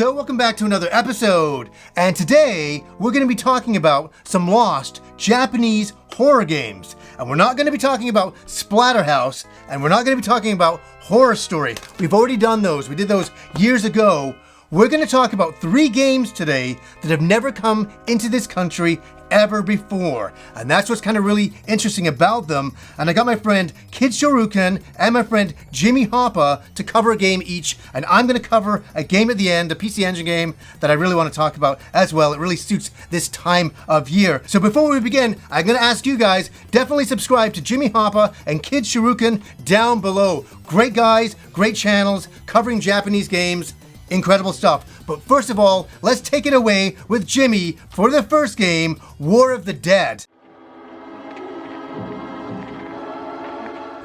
So welcome back to another episode, and today we're going to be talking about some lost Japanese horror games. And we're not going to be talking about Splatterhouse, and we're not going to be talking about Horror Story. We've already done those. We did those years ago. We're going to talk about 3 games today that have never come into this country ever before. And that's what's kind of really interesting about them. And I got my friend Kid Shoryuken and my friend Jimmy Hoppa to cover a game each. And I'm going to cover a game at the end, a PC Engine game that I really want to talk about as well. It really suits this time of year. So before we begin, I'm going to ask you guys, definitely subscribe to Jimmy Hoppa and Kid Shoryuken down below. Great guys, great channels, covering Japanese games. Incredible stuff. But first of all, let's take it away with Jimmy for the first game, War of the Dead.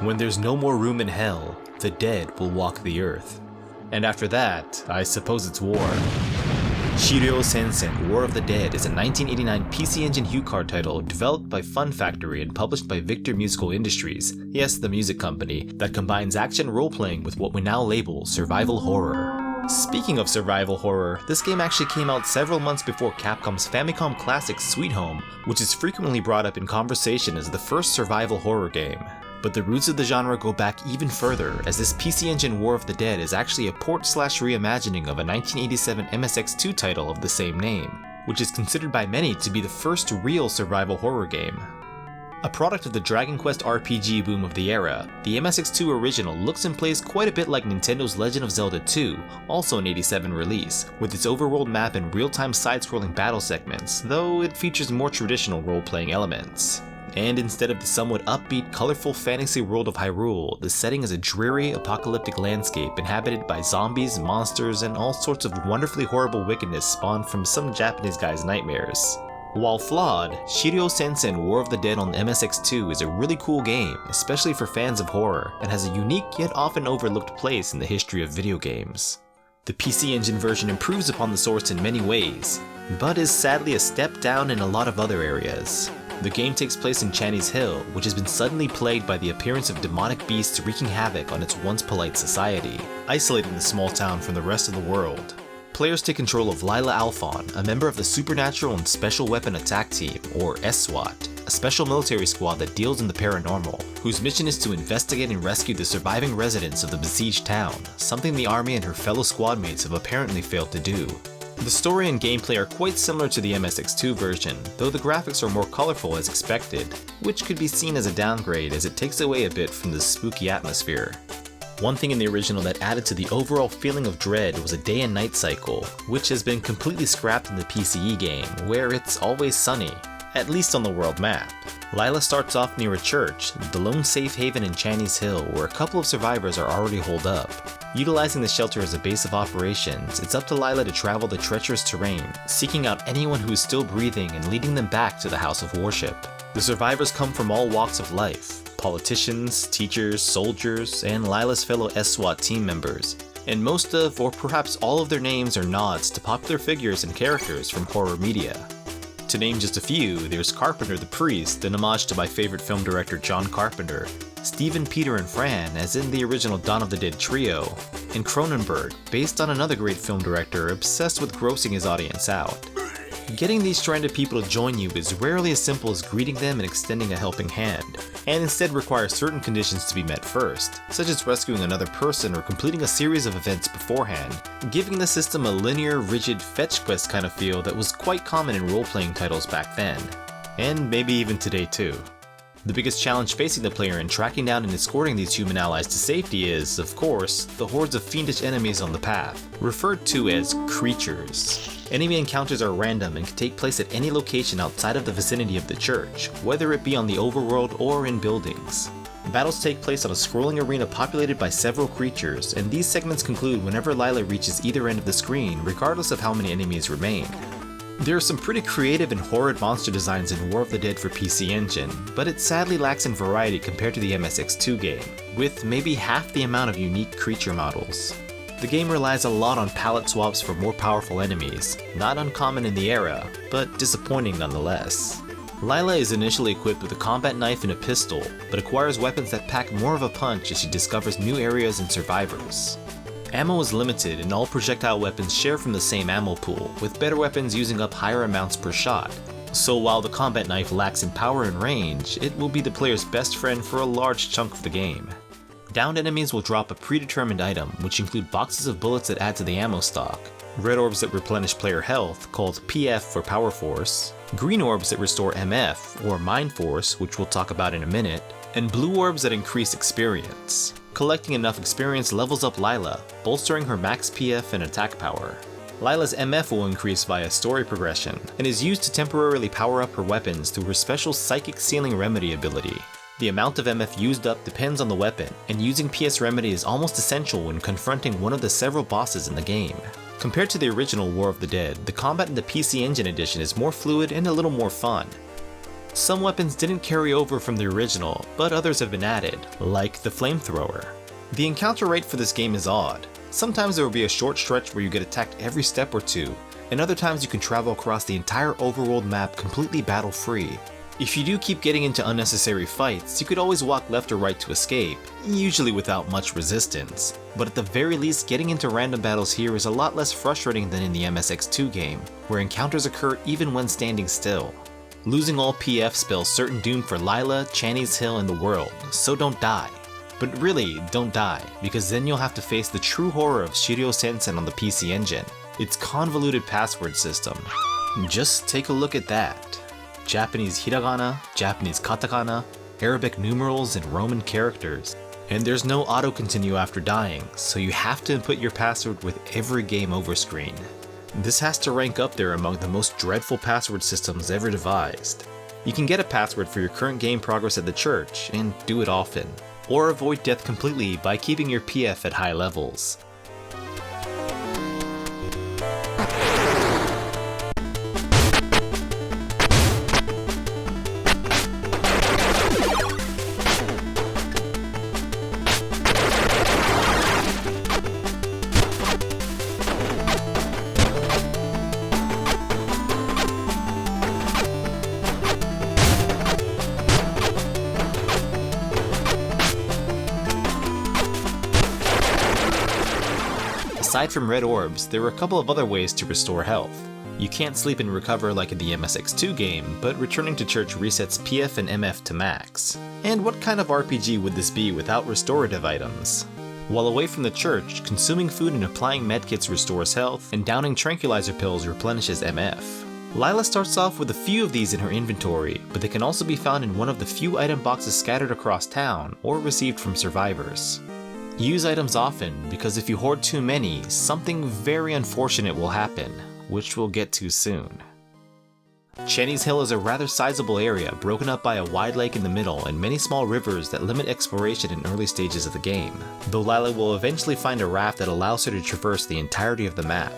When there's no more room in hell, the dead will walk the earth. And after that, I suppose it's war. Shiryo Sensen War of the Dead is a 1989 PC Engine HuCard title developed by Fun Factory and published by Victor Musical Industries, yes, the music company, that combines action role-playing with what we now label survival horror. Speaking of survival horror, this game actually came out several months before Capcom's Famicom classic Sweet Home, which is frequently brought up in conversation as the first survival horror game. But the roots of the genre go back even further, as this PC Engine War of the Dead is actually a port/reimagining of a 1987 MSX2 title of the same name, which is considered by many to be the first real survival horror game. A product of the Dragon Quest RPG boom of the era, the MSX2 original looks and plays quite a bit like Nintendo's Legend of Zelda 2, also an '87 release, with its overworld map and real-time side-scrolling battle segments, though it features more traditional role-playing elements. And instead of the somewhat upbeat, colorful fantasy world of Hyrule, the setting is a dreary, apocalyptic landscape inhabited by zombies, monsters, and all sorts of wonderfully horrible wickedness spawned from some Japanese guy's nightmares. While flawed, Shiryo Sensen War of the Dead on MSX2 is a really cool game, especially for fans of horror, and has a unique yet often overlooked place in the history of video games. The PC Engine version improves upon the source in many ways, but is sadly a step down in a lot of other areas. The game takes place in Chinese Hill, which has been suddenly plagued by the appearance of demonic beasts wreaking havoc on its once polite society, isolating the small town from the rest of the world. Players take control of Lila Alphon, a member of the Supernatural and Special Weapon Attack Team, or SWAT, a special military squad that deals in the paranormal, whose mission is to investigate and rescue the surviving residents of the besieged town, something the army and her fellow squadmates have apparently failed to do. The story and gameplay are quite similar to the MSX2 version, though the graphics are more colorful as expected, which could be seen as a downgrade as it takes away a bit from the spooky atmosphere. One thing in the original that added to the overall feeling of dread was a day and night cycle, which has been completely scrapped in the PCE game, where it's always sunny, at least on the world map. Lila starts off near a church, the lone safe haven in Chinese Hill, where a couple of survivors are already holed up. Utilizing the shelter as a base of operations, it's up to Lila to travel the treacherous terrain, seeking out anyone who is still breathing and leading them back to the house of worship. The survivors come from all walks of life. Politicians, teachers, soldiers, and Lila's fellow SWAT team members, and most of, or perhaps all of their names are nods to popular figures and characters from horror media. To name just a few, there's Carpenter the Priest, an homage to my favorite film director John Carpenter, Stephen, Peter, and Fran, as in the original Dawn of the Dead trio, and Cronenberg, based on another great film director obsessed with grossing his audience out. Getting these stranded people to join you is rarely as simple as greeting them and extending a helping hand, and instead requires certain conditions to be met first, such as rescuing another person or completing a series of events beforehand, giving the system a linear, rigid fetch quest kind of feel that was quite common in role-playing titles back then, and maybe even today too. The biggest challenge facing the player in tracking down and escorting these human allies to safety is, of course, the hordes of fiendish enemies on the path, referred to as creatures. Enemy encounters are random and can take place at any location outside of the vicinity of the church, whether it be on the overworld or in buildings. Battles take place on a scrolling arena populated by several creatures, and these segments conclude whenever Lila reaches either end of the screen, regardless of how many enemies remain. There are some pretty creative and horrid monster designs in War of the Dead for PC Engine, but it sadly lacks in variety compared to the MSX2 game, with maybe half the amount of unique creature models. The game relies a lot on palette swaps for more powerful enemies, not uncommon in the era, but disappointing nonetheless. Lila is initially equipped with a combat knife and a pistol, but acquires weapons that pack more of a punch as she discovers new areas and survivors. Ammo is limited and all projectile weapons share from the same ammo pool, with better weapons using up higher amounts per shot. So while the combat knife lacks in power and range, it will be the player's best friend for a large chunk of the game. Downed enemies will drop a predetermined item, which include boxes of bullets that add to the ammo stock, red orbs that replenish player health, called PF for Power Force, green orbs that restore MF, or Mind Force, which we'll talk about in a minute, and blue orbs that increase experience. Collecting enough experience levels up Lila, bolstering her max PF and attack power. Lila's MF will increase via story progression, and is used to temporarily power up her weapons through her special Psychic Sealing Remedy ability. The amount of MF used up depends on the weapon, and using PS Remedy is almost essential when confronting one of the several bosses in the game. Compared to the original War of the Dead, the combat in the PC Engine edition is more fluid and a little more fun. Some weapons didn't carry over from the original, but others have been added, like the flamethrower. The encounter rate for this game is odd. Sometimes there will be a short stretch where you get attacked every step or two, and other times you can travel across the entire overworld map completely battle-free. If you do keep getting into unnecessary fights, you could always walk left or right to escape, usually without much resistance. But at the very least, getting into random battles here is a lot less frustrating than in the MSX2 game, where encounters occur even when standing still. Losing all PF spells certain doom for Lila, Channy's Hill, and the world, so don't die. But really, don't die, because then you'll have to face the true horror of Shiryo Sensen on the PC Engine, its convoluted password system. Just take a look at that. Japanese hiragana, Japanese katakana, Arabic numerals, and Roman characters. And there's no auto-continue after dying, so you have to input your password with every game over screen. This has to rank up there among the most dreadful password systems ever devised. You can get a password for your current game progress at the church, and do it often. Or avoid death completely by keeping your PF at high levels. Aside from red orbs, there are a couple of other ways to restore health. You can't sleep and recover like in the MSX2 game, but returning to church resets PF and MF to max. And what kind of RPG would this be without restorative items? While away from the church, consuming food and applying medkits restores health, and downing tranquilizer pills replenishes MF. Lila starts off with a few of these in her inventory, but they can also be found in one of the few item boxes scattered across town, or received from survivors. Use items often, because if you hoard too many, something very unfortunate will happen, which we'll get to soon. Channy's Hill is a rather sizable area, broken up by a wide lake in the middle and many small rivers that limit exploration in early stages of the game, though Lila will eventually find a raft that allows her to traverse the entirety of the map.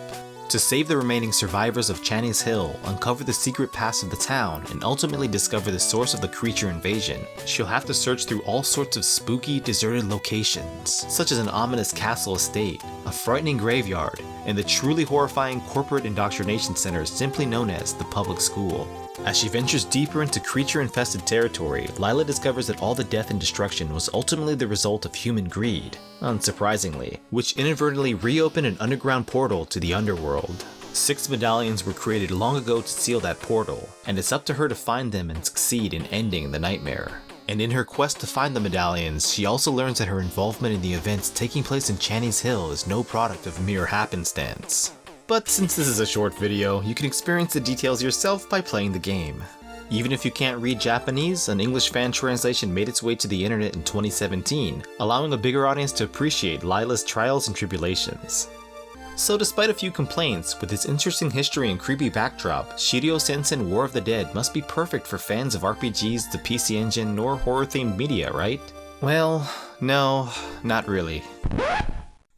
To save the remaining survivors of Channy's Hill, uncover the secret paths of the town, and ultimately discover the source of the creature invasion, she'll have to search through all sorts of spooky, deserted locations, such as an ominous castle estate, a frightening graveyard, and the truly horrifying corporate indoctrination center simply known as the public school. As she ventures deeper into creature-infested territory, Lila discovers that all the death and destruction was ultimately the result of human greed, unsurprisingly, which inadvertently reopened an underground portal to the underworld. 6 medallions were created long ago to seal that portal, and it's up to her to find them and succeed in ending the nightmare. And in her quest to find the medallions, she also learns that her involvement in the events taking place in Channy's Hill is no product of mere happenstance. But since this is a short video, you can experience the details yourself by playing the game. Even if you can't read Japanese, an English fan translation made its way to the internet in 2017, allowing a bigger audience to appreciate Lila's trials and tribulations. So despite a few complaints, with its interesting history and creepy backdrop, Shiryo Sensen War of the Dead must be perfect for fans of RPGs, the PC Engine, or horror-themed media, right? Well, no, not really.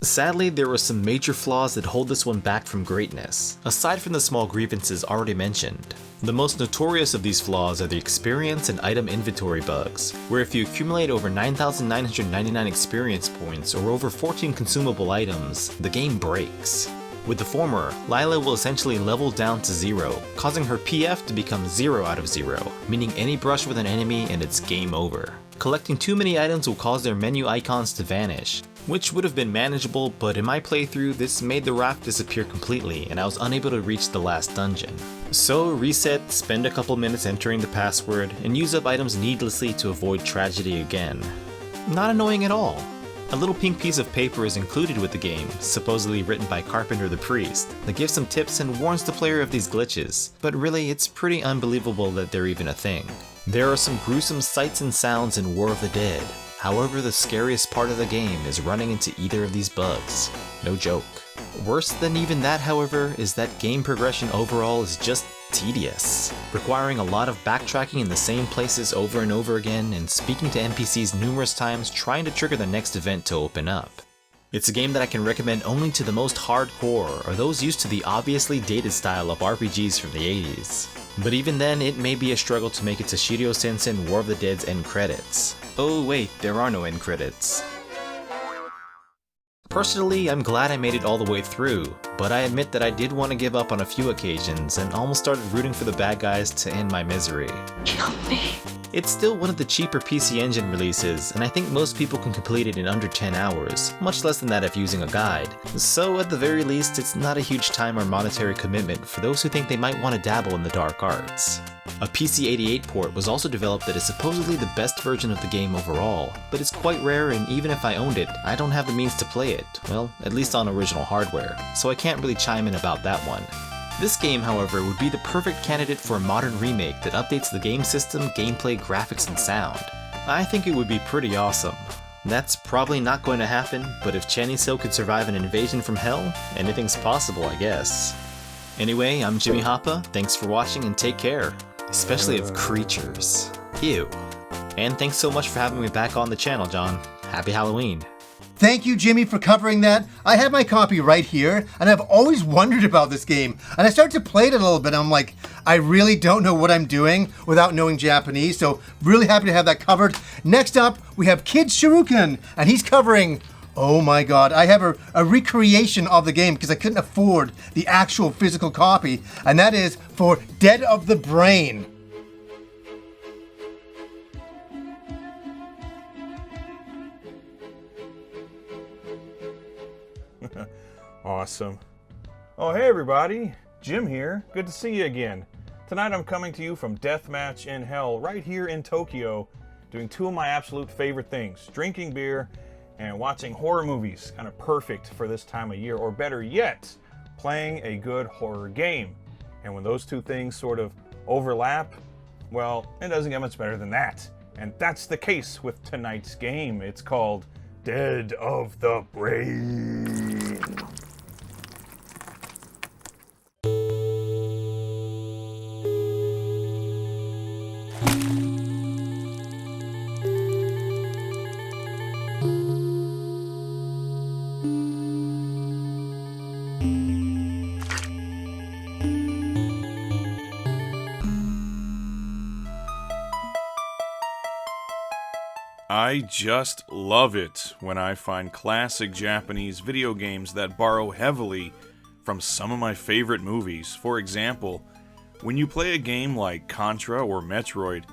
Sadly, there were some major flaws that hold this one back from greatness, aside from the small grievances already mentioned. The most notorious of these flaws are the experience and item inventory bugs, where if you accumulate over 9,999 experience points or over 14 consumable items, the game breaks. With the former, Lila will essentially level down to 0, causing her PF to become 0 out of 0, meaning any brush with an enemy and it's game over. Collecting too many items will cause their menu icons to vanish, which would have been manageable, but in my playthrough this made the raft disappear completely and I was unable to reach the last dungeon. So reset, spend a couple minutes entering the password, and use up items needlessly to avoid tragedy again. Not annoying at all. A little pink piece of paper is included with the game, supposedly written by Carpenter the Priest, that gives some tips and warns the player of these glitches, but really it's pretty unbelievable that they're even a thing. There are some gruesome sights and sounds in War of the Dead. However, the scariest part of the game is running into either of these bugs. No joke. Worse than even that, however, is that game progression overall is just tedious, requiring a lot of backtracking in the same places over and over again and speaking to NPCs numerous times trying to trigger the next event to open up. It's a game that I can recommend only to the most hardcore or those used to the obviously dated style of RPGs from the 80s. But even then, it may be a struggle to make it to Shiryo Sensen War of the Dead's end credits. Oh wait, there are no end credits. Personally, I'm glad I made it all the way through, but I admit that I did want to give up on a few occasions and almost started rooting for the bad guys to end my misery. Kill me. It's still one of the cheaper PC Engine releases, and I think most people can complete it in under 10 hours, much less than that if using a guide. So at the very least, it's not a huge time or monetary commitment for those who think they might want to dabble in the dark arts. A PC-88 port was also developed that is supposedly the best version of the game overall, but it's quite rare and even if I owned it, I don't have the means to play it, well, at least on original hardware, so I can't really chime in about that one. This game, however, would be the perfect candidate for a modern remake that updates the game system, gameplay, graphics, and sound. I think it would be pretty awesome. That's probably not going to happen, but if Chaniso could survive an invasion from hell, anything's possible, I guess. Anyway, I'm Jimmy Hoppa, thanks for watching and take care. Especially of creatures. Ew. And thanks so much for having me back on the channel, John. Happy Halloween. Thank you, Jimmy, for covering that. I have my copy right here, and I've always wondered about this game. And I started to play it a little bit, and I'm like, I really don't know what I'm doing without knowing Japanese, so really happy to have that covered. Next up, we have Kid Shirukan, and he's covering, oh my god, I have a recreation of the game because I couldn't afford the actual physical copy, and that is for Dead of the Brain. Awesome. Oh, hey everybody, Jim here. Good to see you again. Tonight I'm coming to you from Deathmatch in Hell, right here in Tokyo, doing two of my absolute favorite things, drinking beer and watching horror movies. Kind of perfect for this time of year, or better yet, playing a good horror game. And when those two things sort of overlap, well, it doesn't get much better than that. And that's the case with tonight's game. It's called Dead of the Brain. I just love it when I find classic Japanese video games that borrow heavily from some of my favorite movies. For example, when you play a game like Contra or Metroid,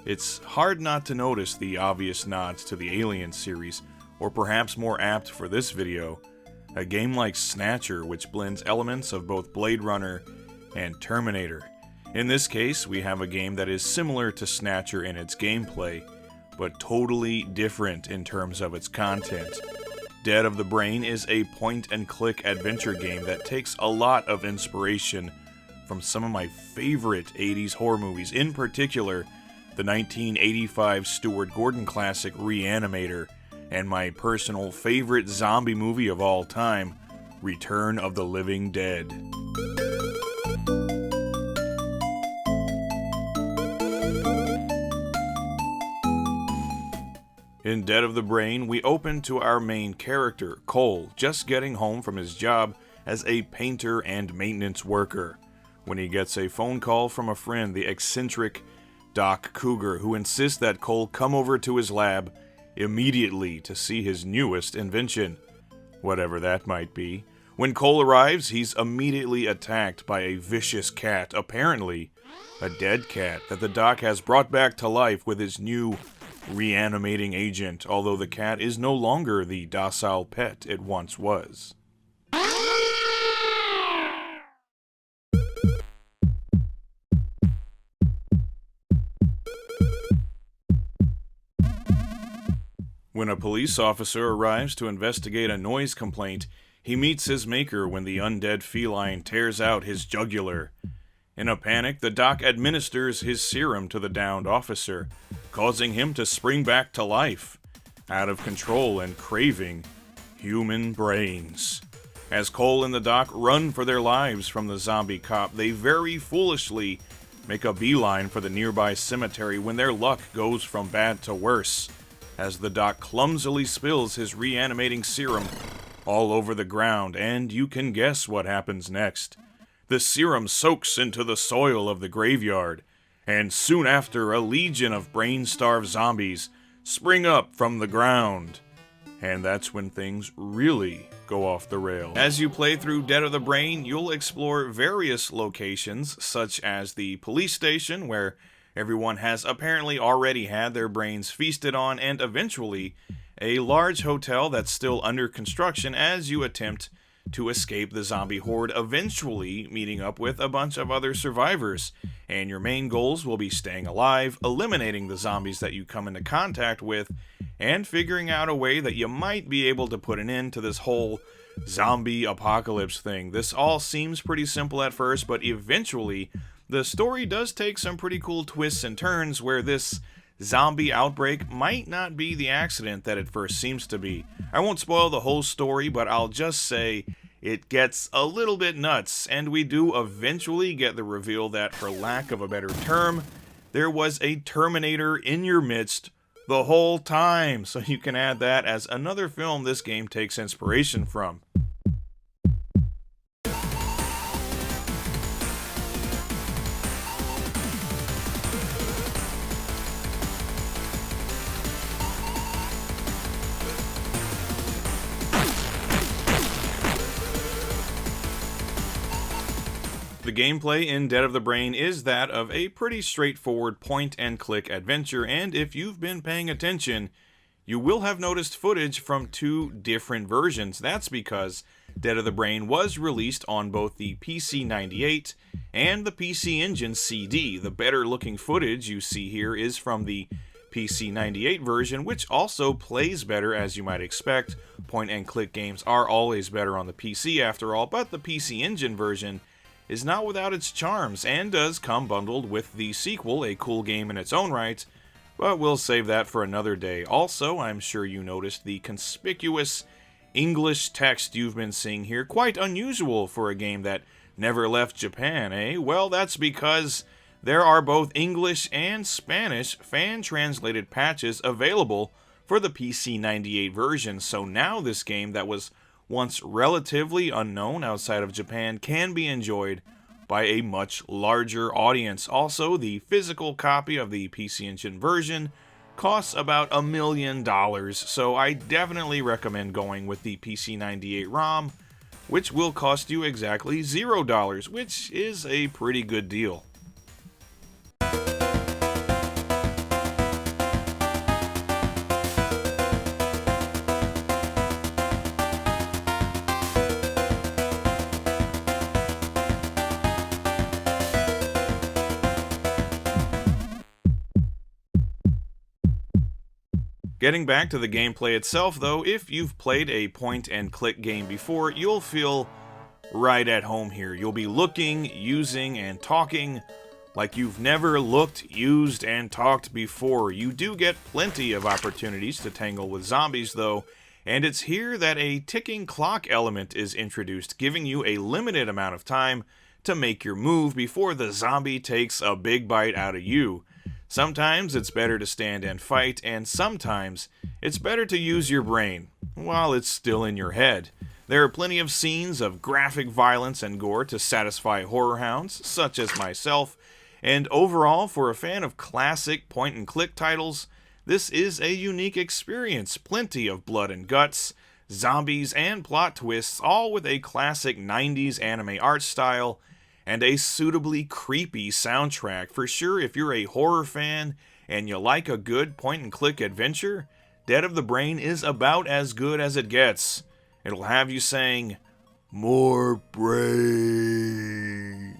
it's hard not to notice the obvious nods to the Alien series, or perhaps more apt for this video, a game like Snatcher, which blends elements of both Blade Runner and Terminator. In this case, we have a game that is similar to Snatcher in its gameplay, but totally different in terms of its content. Dead of the Brain is a point-and-click adventure game that takes a lot of inspiration from some of my favorite 80s horror movies, in particular, the 1985 Stuart Gordon classic Reanimator, and my personal favorite zombie movie of all time, Return of the Living Dead. In Dead of the Brain, we open to our main character, Cole, just getting home from his job as a painter and maintenance worker, when he gets a phone call from a friend, the eccentric Doc Cougar, who insists that Cole come over to his lab immediately to see his newest invention, whatever that might be. When Cole arrives, he's immediately attacked by a vicious cat, apparently a dead cat that the Doc has brought back to life with his new reanimating agent, although the cat is no longer the docile pet it once was. When a police officer arrives to investigate a noise complaint, he meets his maker when the undead feline tears out his jugular. In a panic, the doc administers his serum to the downed officer, causing him to spring back to life, out of control and craving human brains. As Cole and the doc run for their lives from the zombie cop, they very foolishly make a beeline for the nearby cemetery when their luck goes from bad to worse, as the doc clumsily spills his reanimating serum all over the ground, and you can guess what happens next. The serum soaks into the soil of the graveyard, and soon after, a legion of brain-starved zombies spring up from the ground. And that's when things really go off the rails. As you play through Dead of the Brain, you'll explore various locations, such as the police station, where everyone has apparently already had their brains feasted on, and eventually a large hotel that's still under construction as you attempt to escape the zombie horde, eventually meeting up with a bunch of other survivors. And your main goals will be staying alive, eliminating the zombies that you come into contact with, and figuring out a way that you might be able to put an end to this whole zombie apocalypse thing. This all seems pretty simple at first, but eventually the story does take some pretty cool twists and turns where this zombie outbreak might not be the accident that it first seems to be. I won't spoil the whole story, but I'll just say it gets a little bit nuts, and we do eventually get the reveal that, for lack of a better term, there was a Terminator in your midst the whole time, so you can add that as another film this game takes inspiration from. The gameplay in Dead of the Brain is that of a pretty straightforward point-and-click adventure, and if you've been paying attention, you will have noticed footage from two different versions. That's because Dead of the Brain was released on both the PC-98 and the PC Engine CD. The better-looking footage you see here is from the PC-98 version, which also plays better, as you might expect. Point-and-click games are always better on the PC after all, but the PC Engine version is not without its charms, and does come bundled with the sequel, a cool game in its own right, but we'll save that for another day. Also, I'm sure you noticed the conspicuous English text you've been seeing here, quite unusual for a game that never left Japan, eh? Well, that's because there are both English and Spanish fan-translated patches available for the PC-98 version, so now this game that was once relatively unknown outside of Japan can be enjoyed by a much larger audience. Also, the physical copy of the PC Engine version costs about $1 million, so I definitely recommend going with the PC-98 ROM, which will cost you exactly $0, which is a pretty good deal. Getting back to the gameplay itself, though, if you've played a point-and-click game before, you'll feel right at home here. You'll be looking, using, and talking like you've never looked, used, and talked before. You do get plenty of opportunities to tangle with zombies, though, and it's here that a ticking clock element is introduced, giving you a limited amount of time to make your move before the zombie takes a big bite out of you. Sometimes it's better to stand and fight, and sometimes it's better to use your brain while it's still in your head. There are plenty of scenes of graphic violence and gore to satisfy horror hounds, such as myself, and overall, for a fan of classic point-and-click titles, this is a unique experience. Plenty of blood and guts, zombies, and plot twists, all with a classic 90s anime art style, and a suitably creepy soundtrack. For sure, if you're a horror fan and you like a good point-and-click adventure, Dead of the Brain is about as good as it gets. It'll have you saying, "More brains."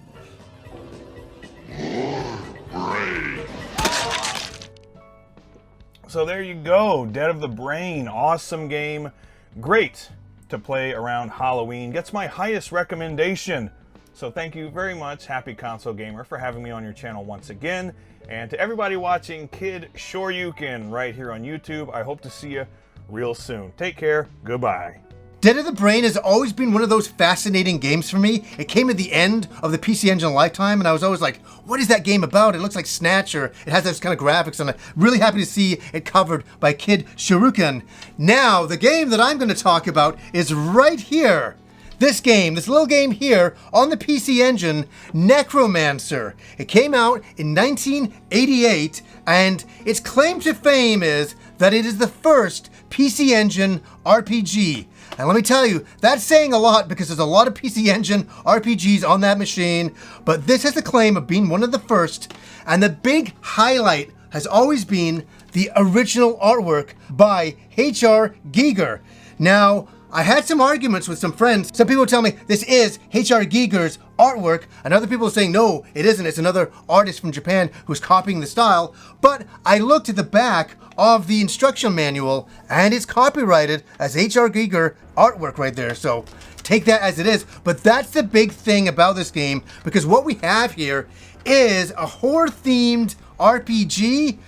So there you go, Dead of the Brain, awesome game, great to play around Halloween, gets my highest recommendation. So thank you very much, Happy Console Gamer, for having me on your channel once again. And to everybody watching Kid Shoryuken right here on YouTube, I hope to see you real soon. Take care, goodbye. Dead of the Brain has always been one of those fascinating games for me. It came at the end of the PC Engine lifetime, and I was always like, what is that game about? It looks like Snatch, or it has those kind of graphics, and I'm really happy to see it covered by Kid Shoryuken. Now, the game that I'm going to talk about is right here. This game, this little game here on the PC Engine, Necromancer. It came out in 1988, and its claim to fame is that it is the first PC Engine RPG. And let me tell you, that's saying a lot because there's a lot of PC Engine RPGs on that machine, but this has the claim of being one of the first, and the big highlight has always been the original artwork by H.R. Giger. Now, I had some arguments with some friends. Some people tell me this is H.R. Giger's artwork, and other people are saying, no, it isn't. It's another artist from Japan who's copying the style. But I looked at the back of the instruction manual, and it's copyrighted as H.R. Giger artwork right there. So take that as it is. But that's the big thing about this game, because what we have here is a horror-themed RPG,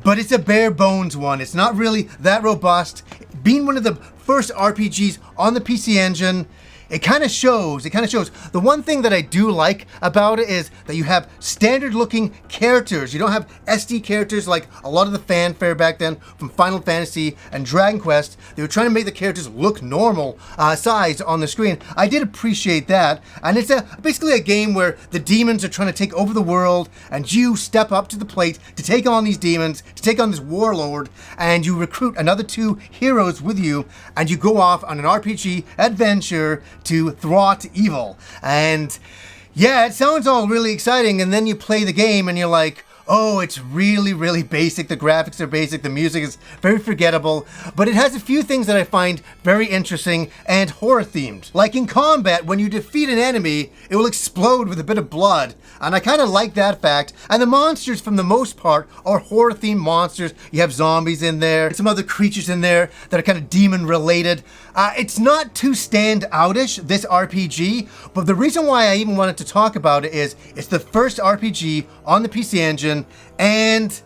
but it's a bare bones one. It's not really that robust. Being one of the first RPGs on the PC Engine, it kind of shows. The one thing that I do like about it is that you have standard looking characters. You don't have SD characters like a lot of the fanfare back then from Final Fantasy and Dragon Quest. They were trying to make the characters look normal size on the screen. I did appreciate that. And it's basically a game where the demons are trying to take over the world, and you step up to the plate to take on these demons, to take on this warlord, and you recruit another two heroes with you, and you go off on an RPG adventure to thwart evil. And yeah, it sounds all really exciting, and then you play the game and you're like, oh, it's really, really basic. The graphics are basic. The music is very forgettable. But it has a few things that I find very interesting and horror-themed. Like in combat, when you defeat an enemy, it will explode with a bit of blood. And I kind of like that fact. And the monsters, for the most part, are horror-themed monsters. You have zombies in there, some other creatures in there that are kind of demon-related. It's not too stand-outish, this RPG, but the reason why I even wanted to talk about it is it's the first RPG on the PC Engine, and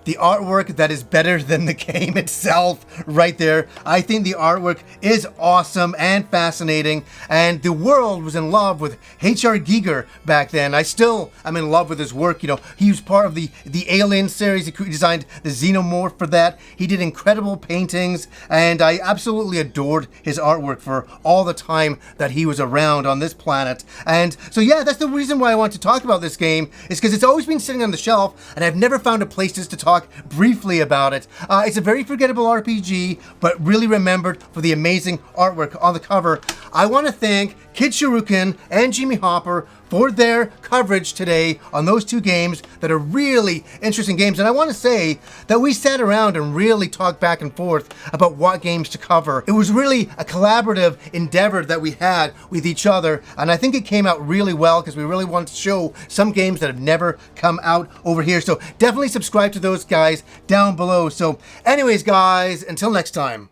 the artwork that is better than the game itself right there. I think the artwork is awesome and fascinating, and the world was in love with H.R. Giger back then. I still am in love with his work. You know, he was part of the Alien series. He designed the Xenomorph for that. He did incredible paintings, and I absolutely adored his artwork for all the time that he was around on this planet. And so yeah, that's the reason why I want to talk about this game, is because it's always been sitting on the shelf, and I've never found a place just to talk briefly about it. It's a very forgettable RPG, but really remembered for the amazing artwork on the cover. I want to thank Kid Shoryuken and Jimmy Hopper for their coverage today on those two games that are really interesting games. And I want to say that we sat around and really talked back and forth about what games to cover. It was really a collaborative endeavor that we had with each other, and I think it came out really well because we really wanted to show some games that have never come out over here. So definitely subscribe to those guys down below. So anyways, guys, until next time.